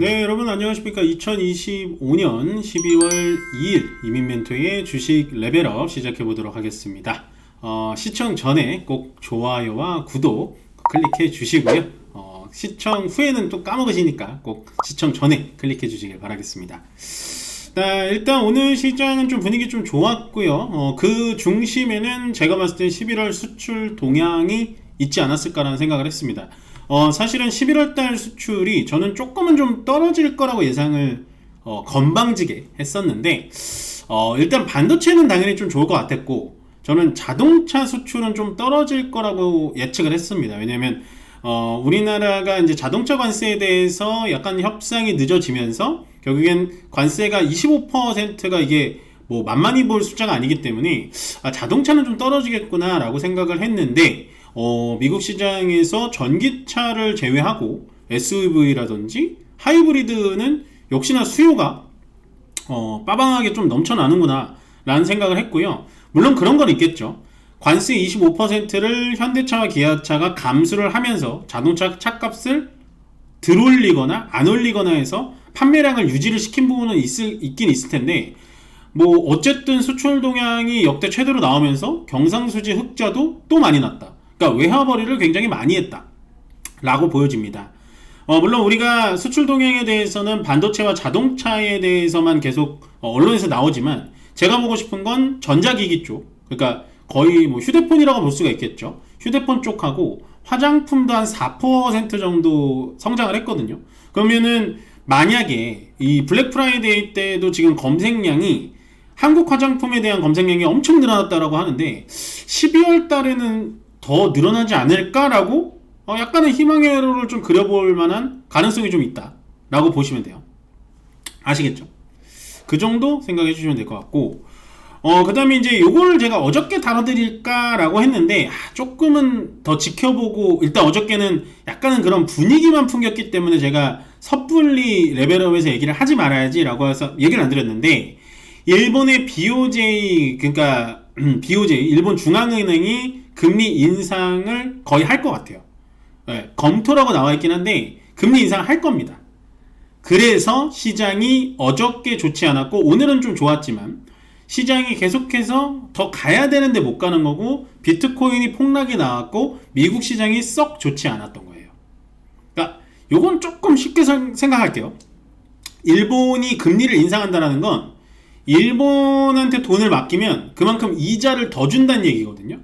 네, 여러분 안녕하십니까. 2025년 12월 2일 이민멘토의 주식 레벨업 시작해 보도록 하겠습니다. 시청 전에 꼭 좋아요와 구독 클릭해 주시고요. 시청 후에는 또 까먹으시니까 꼭 시청 전에 클릭해 주시길 바라겠습니다. 일단 오늘 시장은 좀 분위기 좀 좋았고요. 그 중심에는 제가 봤을 때 11월 수출 동향이 있지 않았을까라는 생각을 했습니다. 사실은 11월달 수출이 저는 조금은 좀 떨어질 거라고 예상을 건방지게 했었는데 일단 반도체는 당연히 좀 좋을 것 같았고, 저는 자동차 수출은 좀 떨어질 거라고 예측을 했습니다. 왜냐면 우리나라가 이제 자동차 관세에 대해서 약간 협상이 늦어지면서 결국엔 관세가 25%가 이게 뭐 만만히 볼 숫자가 아니기 때문에 자동차는 좀 떨어지겠구나 라고 생각을 했는데, 미국 시장에서 전기차를 제외하고 SUV라든지 하이브리드는 역시나 수요가 빠방하게 좀 넘쳐나는구나 라는 생각을 했고요. 물론 그런 건 있겠죠. 관세 25%를 현대차와 기아차가 감수를 하면서 자동차 차값을 들올리거나 안 올리거나 해서 판매량을 유지를 시킨 부분은 있긴 있을 텐데, 뭐 어쨌든 수출 동향이 역대 최대로 나오면서 경상수지 흑자도 또 많이 났다. 그러니까 외화벌이를 굉장히 많이 했다 라고 보여집니다. 물론 우리가 수출 동향에 대해서는 반도체와 자동차에 대해서만 계속 언론에서 나오지만, 제가 보고 싶은 건 전자기기 쪽, 그러니까 거의 뭐 휴대폰이라고 볼 수가 있겠죠. 휴대폰 쪽하고 화장품도 한 4% 정도 성장을 했거든요. 그러면은 만약에 이 블랙 프라이데이 때도 지금 검색량이, 한국 화장품에 대한 검색량이 엄청 늘어났다라고 하는데 12월 달에는 더 늘어나지 않을까라고 약간의 희망의 회로를 좀 그려볼 만한 가능성이 좀 있다 라고 보시면 돼요. 아시겠죠? 그 정도 생각해 주시면 될 것 같고, 그 다음에 이제 요걸 제가 어저께 다뤄드릴까라고 했는데 조금은 더 지켜보고, 일단 어저께는 약간은 그런 분위기만 풍겼기 때문에 제가 섣불리 레벨업에서 얘기를 하지 말아야지 라고 해서 얘기를 안 드렸는데, 일본의 BOJ, 그러니까 BOJ 일본 중앙은행이 금리 인상을 거의 할 것 같아요. 네, 검토라고 나와 있긴 한데 금리 인상 할 겁니다. 그래서 시장이 어저께 좋지 않았고 오늘은 좀 좋았지만, 시장이 계속해서 더 가야 되는데 못 가는 거고, 비트코인이 폭락이 나왔고 미국 시장이 썩 좋지 않았던 거예요. 그러니까 요건 조금 쉽게 생각할게요. 일본이 금리를 인상한다는 건 일본한테 돈을 맡기면 그만큼 이자를 더 준다는 얘기거든요.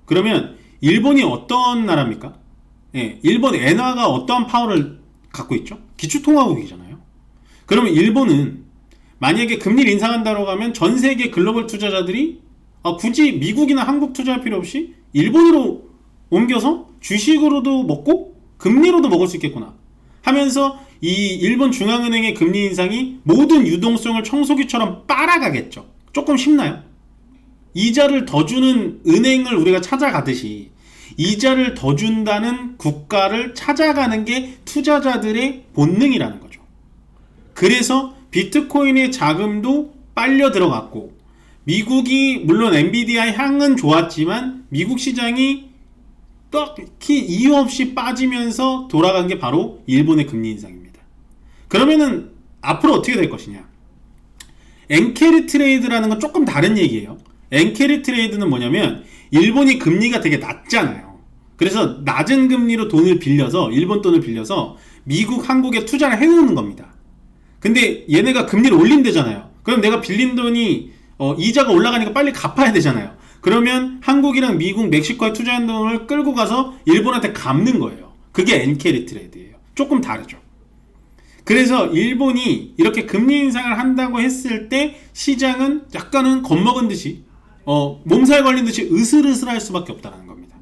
그러면 일본이 어떤 나라입니까? 일본 엔화가 어떠한 파워를 갖고 있죠? 기축통화국이잖아요. 그러면 일본은 만약에 금리를 인상한다고 하면 전 세계 글로벌 투자자들이 굳이 미국이나 한국 투자할 필요 없이 일본으로 옮겨서 주식으로도 먹고 금리로도 먹을 수 있겠구나 하면서 이 일본 중앙은행의 금리 인상이 모든 유동성을 청소기처럼 빨아가겠죠. 조금 쉽나요? 이자를 더 주는 은행을 우리가 찾아가듯이 이자를 더 준다는 국가를 찾아가는 게 투자자들의 본능이라는 거죠. 그래서 비트코인의 자금도 빨려 들어갔고, 미국이 물론 엔비디아 향은 좋았지만 미국 시장이 딱히 이유 없이 빠지면서 돌아간 게 바로 일본의 금리 인상입니다. 그러면은 앞으로 어떻게 될 것이냐? 엔캐리 트레이드라는 건 조금 다른 얘기예요. 엔캐리 트레이드는 뭐냐면 일본이 금리가 되게 낮잖아요. 그래서 낮은 금리로 돈을 빌려서, 일본 돈을 빌려서 미국, 한국에 투자를 해놓는 겁니다. 근데 얘네가 금리를 올린대잖아요. 그럼 내가 빌린 돈이 이자가 올라가니까 빨리 갚아야 되잖아요. 그러면 한국이랑 미국, 멕시코에 투자한 돈을 끌고 가서 일본한테 갚는 거예요. 그게 엔캐리 트레이드예요. 조금 다르죠. 그래서 일본이 이렇게 금리 인상을 한다고 했을 때 시장은 약간은 겁먹은 듯이 몸살 걸린 듯이 으슬으슬할 수밖에 없다는 겁니다.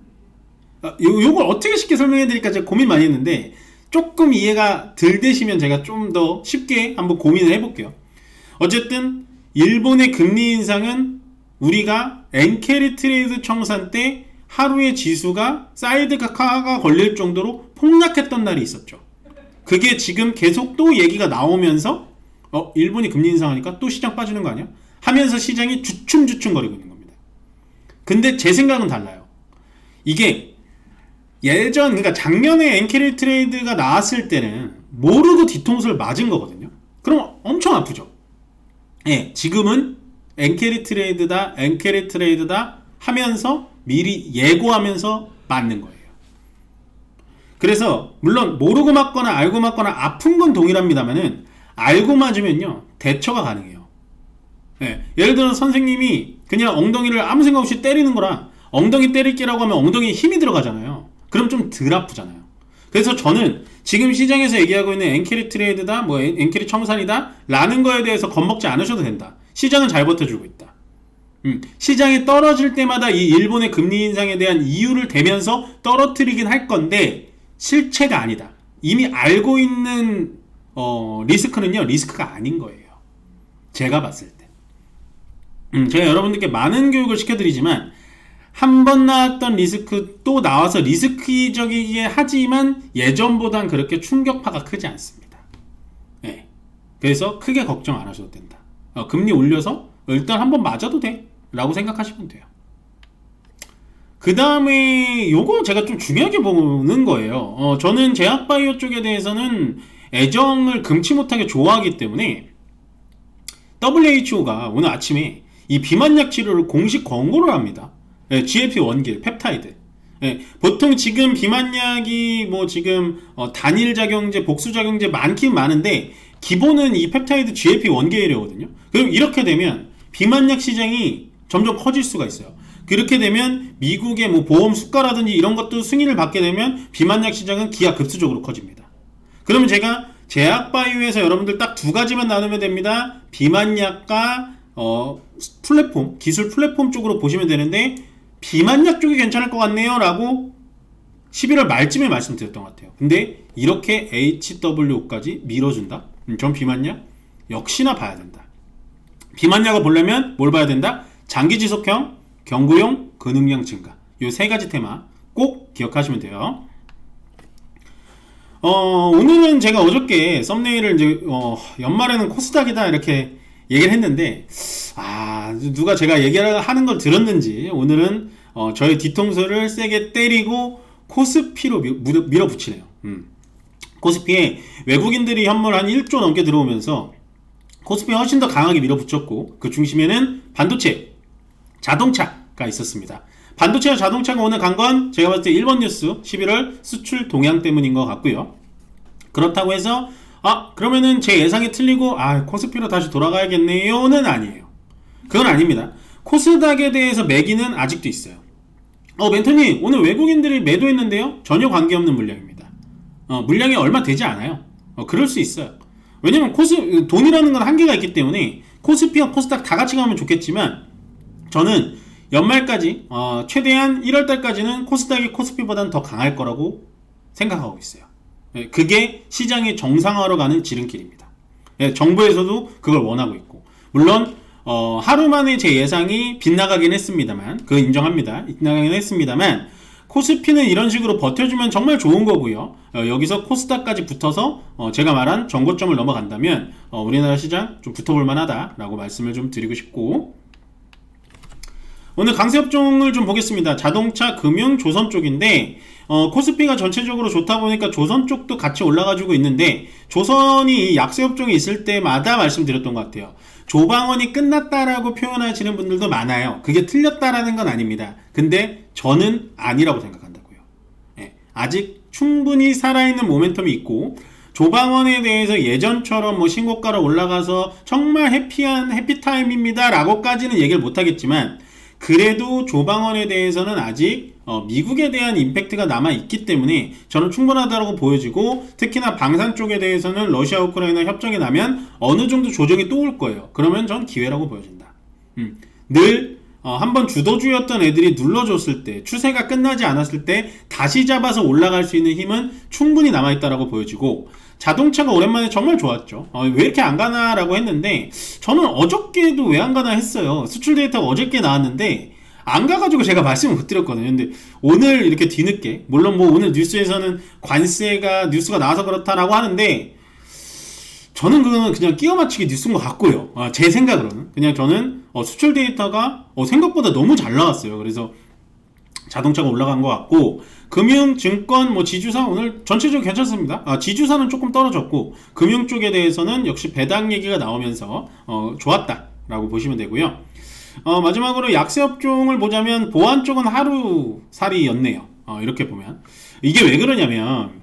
요걸 어떻게 쉽게 설명해 드릴까 제가 고민 많이 했는데, 조금 이해가 덜 되시면 제가 좀 더 쉽게 한번 고민을 해볼게요. 어쨌든 일본의 금리 인상은 우리가 엔캐리 트레이드 청산 때 하루에 지수가 사이드카가 걸릴 정도로 폭락했던 날이 있었죠. 그게 지금 계속 또 얘기가 나오면서 일본이 금리 인상하니까 또 시장 빠지는 거 아니야? 하면서 시장이 주춤주춤거리고 있는 겁니다. 근데 제 생각은 달라요. 이게 그러니까 작년에 엔캐리 트레이드가 나왔을 때는 모르고 뒤통수를 맞은 거거든요. 그럼 엄청 아프죠. 예, 지금은 엔캐리 트레이드다 하면서 미리 예고하면서 맞는 거예요. 그래서 물론 모르고 맞거나 알고 맞거나 아픈 건 동일합니다만은 알고 맞으면요 대처가 가능해요. 예, 예를 들어 선생님이 그냥 엉덩이를 아무 생각 없이 때리는 거랑 엉덩이 때릴게라고 하면 엉덩이에 힘이 들어가잖아요. 그럼 좀 덜 아프잖아요. 그래서 저는 지금 시장에서 얘기하고 있는 엔캐리 트레이드다, 뭐 엔캐리 청산이다 라는 거에 대해서 겁먹지 않으셔도 된다. 시장은 잘 버텨주고 있다. 시장이 떨어질 때마다 이 일본의 금리 인상에 대한 이유를 대면서 떨어뜨리긴 할 건데 실체가 아니다. 이미 알고 있는 리스크는요 리스크가 아닌 거예요. 제가 봤을 때. 제가 여러분들께 많은 교육을 시켜드리지만 한 번 나왔던 리스크 또 나와서 리스크적이게 하지만 예전보단 그렇게 충격파가 크지 않습니다. 네. 그래서 크게 걱정 안 하셔도 된다. 금리 올려서 일단 한번 맞아도 돼 라고 생각하시면 돼요. 그 다음에 요거 제가 좀 중요하게 보는 거예요. 저는 제약바이오 쪽에 대해서는 애정을 금치 못하게 좋아하기 때문에 WHO가 오늘 아침에 이 비만약 치료를 공식 권고를 합니다. 예, GLP-1길, 펩타이드. 예, 보통 지금 비만약이 뭐 지금 단일작용제, 복수작용제 많긴 많은데 기본은 이 펩타이드 GLP-1계열이거든요. 그럼 이렇게 되면 비만약 시장이 점점 커질 수가 있어요. 그렇게 되면 미국의 뭐 보험 수가라든지 이런 것도 승인을 받게 되면 비만약 시장은 기하급수적으로 커집니다. 그러면 제가 제약바이오에서 여러분들 딱 두 가지만 나누면 됩니다. 비만약과 플랫폼, 기술 플랫폼 쪽으로 보시면 되는데 비만약 쪽이 괜찮을 것 같네요 라고 11월 말쯤에 말씀드렸던 것 같아요. 근데 이렇게 HWO까지 밀어준다? 전 비만약 역시나 봐야 된다. 비만약을 보려면 뭘 봐야 된다? 장기지속형, 경구용, 근육량 증가. 요 세 가지 테마 꼭 기억하시면 돼요. 오늘은 제가 어저께 썸네일을 이제 연말에는 코스닥이다 이렇게 얘기를 했는데 누가 제가 얘기를 하는 걸 들었는지 오늘은 저의 뒤통수를 세게 때리고 코스피로 밀어붙이네요. 코스피에 외국인들이 현물 한 1조 넘게 들어오면서 코스피가 훨씬 더 강하게 밀어붙였고 그 중심에는 반도체, 자동차가 있었습니다. 반도체와 자동차가 오늘 간 건 제가 봤을 때 1번 뉴스 11월 수출 동향 때문인 것 같고요. 그렇다고 해서 그러면은 제 예상이 틀리고 코스피로 다시 돌아가야겠네요는 아니에요. 그건 아닙니다. 코스닥에 대해서 매기는 아직도 있어요. 멘토님 오늘 외국인들이 매도했는데요? 전혀 관계없는 물량입니다. 물량이 얼마 되지 않아요. 그럴 수 있어요. 왜냐면 돈이라는 건 한계가 있기 때문에 코스피와 코스닥 다 같이 가면 좋겠지만 저는 연말까지 최대한 1월달까지는 코스닥이 코스피보다는 더 강할 거라고 생각하고 있어요. 그게 시장의 정상화로 가는 지름길입니다. 정부에서도 그걸 원하고 있고 물론 하루 만에 제 예상이 빗나가긴 했습니다만 그거 인정합니다. 빗나가긴 했습니다만 코스피는 이런 식으로 버텨주면 정말 좋은 거고요. 여기서 코스닥까지 붙어서 제가 말한 정고점을 넘어간다면 우리나라 시장 좀 붙어볼 만하다 라고 말씀을 좀 드리고 싶고 오늘 강세업종을 좀 보겠습니다. 자동차, 금융, 조선 쪽인데 코스피가 전체적으로 좋다 보니까 조선 쪽도 같이 올라가지고 있는데 조선이 약세업종이 있을 때마다 말씀드렸던 것 같아요. 조방원이 끝났다라고 표현하시는 분들도 많아요. 그게 틀렸다라는 건 아닙니다. 근데 저는 아니라고 생각한다고요. 아직 충분히 살아있는 모멘텀이 있고 조방원에 대해서 예전처럼 뭐 신고가로 올라가서 정말 해피한 해피타임입니다 라고까지는 얘기를 못하겠지만 그래도 조방원에 대해서는 아직 미국에 대한 임팩트가 남아있기 때문에 저는 충분하다고 보여지고 특히나 방산 쪽에 대해서는 러시아 우크라이나 협정이 나면 어느 정도 조정이 또 올 거예요. 그러면 전 기회라고 보여진다. 늘 한번 주도주였던 애들이 눌러줬을 때 추세가 끝나지 않았을 때 다시 잡아서 올라갈 수 있는 힘은 충분히 남아있다고 보여지고 자동차가 오랜만에 정말 좋았죠. 왜 이렇게 안 가나 라고 했는데 저는 어저께도 왜 안 가나 했어요. 수출 데이터가 어저께 나왔는데 안 가가지고 제가 말씀을 못 드렸거든요. 근데 오늘 이렇게 뒤늦게 물론 뭐 오늘 뉴스에서는 관세가 뉴스가 나와서 그렇다라고 하는데 저는 그거는 그냥 끼워 맞추기 뉴스인 것 같고요. 제 생각으로는 그냥 저는 수출 데이터가 생각보다 너무 잘 나왔어요. 그래서 자동차가 올라간 것 같고, 금융, 증권, 뭐 지주사 오늘 전체적으로 괜찮습니다. 지주사는 조금 떨어졌고, 금융 쪽에 대해서는 역시 배당 얘기가 나오면서 좋았다라고 보시면 되고요. 마지막으로 약세 업종을 보자면 보안 쪽은 하루살이였네요. 이렇게 보면 이게 왜 그러냐면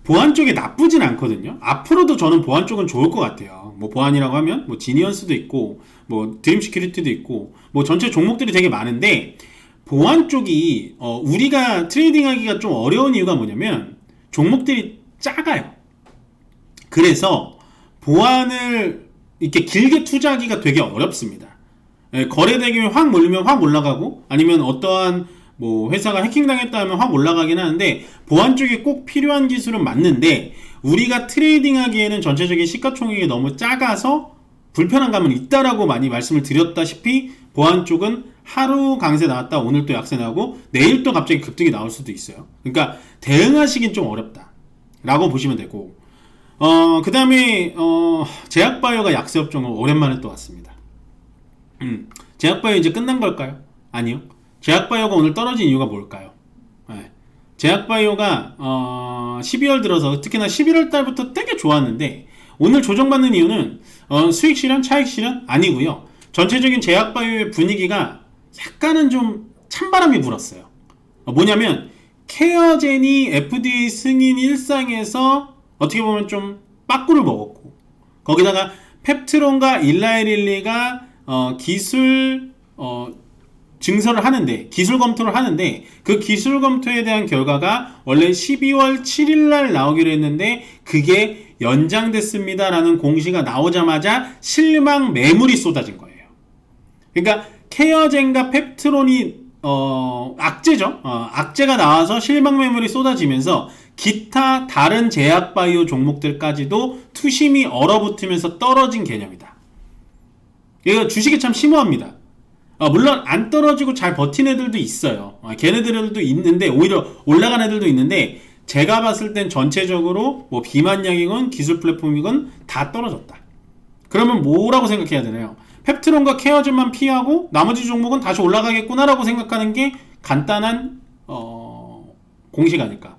보안 쪽이 나쁘진 않거든요. 앞으로도 저는 보안 쪽은 좋을 것 같아요. 뭐 보안이라고 하면 뭐 지니언스도 있고 뭐 드림 시큐리티도 있고 뭐 전체 종목들이 되게 많은데, 보안 쪽이 우리가 트레이딩하기가 좀 어려운 이유가 뭐냐면 종목들이 작아요. 그래서 보안을 이렇게 길게 투자하기가 되게 어렵습니다. 거래 대금이 확 몰리면 확 올라가고, 아니면 어떠한 뭐 회사가 해킹당했다 하면 확 올라가긴 하는데, 보안 쪽에 꼭 필요한 기술은 맞는데 우리가 트레이딩하기에는 전체적인 시가총액이 너무 작아서 불편한 감은 있다라고 많이 말씀을 드렸다시피, 보안 쪽은 하루 강세 나왔다 오늘 또 약세 나오고 내일 또 갑자기 급등이 나올 수도 있어요. 그러니까 대응하시긴 좀 어렵다 라고 보시면 되고, 그 다음에 제약바이오가 약세 업종은 오랜만에 또 왔습니다. 제약바이오 이제 끝난 걸까요? 아니요. 제약바이오가 오늘 떨어진 이유가 뭘까요? 제약바이오가 12월 들어서 특히나 11월 달부터 되게 좋았는데, 오늘 조정받는 이유는 수익 실현, 차익 실현 아니고요. 전체적인 제약바이오의 분위기가 약간은 좀 찬바람이 불었어요. 뭐냐면 케어젠이 FDA 승인 일상에서 어떻게 보면 좀 빠꾸를 먹었고, 거기다가 펩트론과 일라이릴리가 기술 증설을 하는데, 기술 검토를 하는데, 그 기술 검토에 대한 결과가 원래 12월 7일날 나오기로 했는데 그게 연장됐습니다 라는 공시가 나오자마자 실망 매물이 쏟아진 거예요. 그러니까 케어젠과 펩트론이 악재죠. 악재가 나와서 실망 매물이 쏟아지면서 기타 다른 제약바이오 종목들까지도 투심이 얼어붙으면서 떨어진 개념이다. 이거 주식이 참 심오합니다. 물론 안 떨어지고 잘 버틴 애들도 있어요. 걔네들도 있는데, 오히려 올라간 애들도 있는데, 제가 봤을 땐 전체적으로 뭐 비만약이건 기술 플랫폼이건 다 떨어졌다. 그러면 뭐라고 생각해야 되나요? 펩트론과 케어젠만 피하고 나머지 종목은 다시 올라가겠구나라고 생각하는 게 간단한 공식 아닐까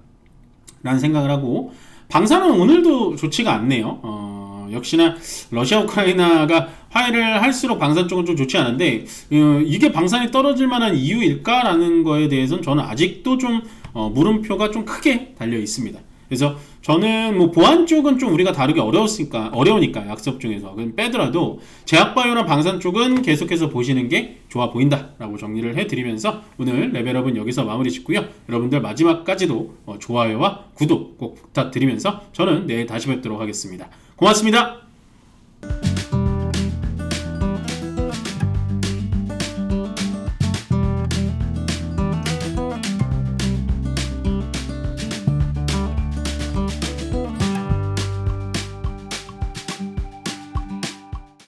라는 생각을 하고, 방사는 오늘도 좋지가 않네요. 역시나 러시아 우크라이나가 화해를 할수록 방산 쪽은 좀 좋지 않은데, 이게 방산이 떨어질 만한 이유일까라는 거에 대해서는 저는 아직도 좀 물음표가 좀 크게 달려 있습니다. 그래서 저는 뭐 보안 쪽은 좀 우리가 다루기 어려우니까 약세 중에서 그럼 빼더라도 제약바이오나 방산 쪽은 계속해서 보시는 게 좋아 보인다라고 정리를 해드리면서 오늘 레벨업은 여기서 마무리 짓고요. 여러분들 마지막까지도 좋아요와 구독 꼭 부탁드리면서 저는 내일 다시 뵙도록 하겠습니다. 고맙습니다.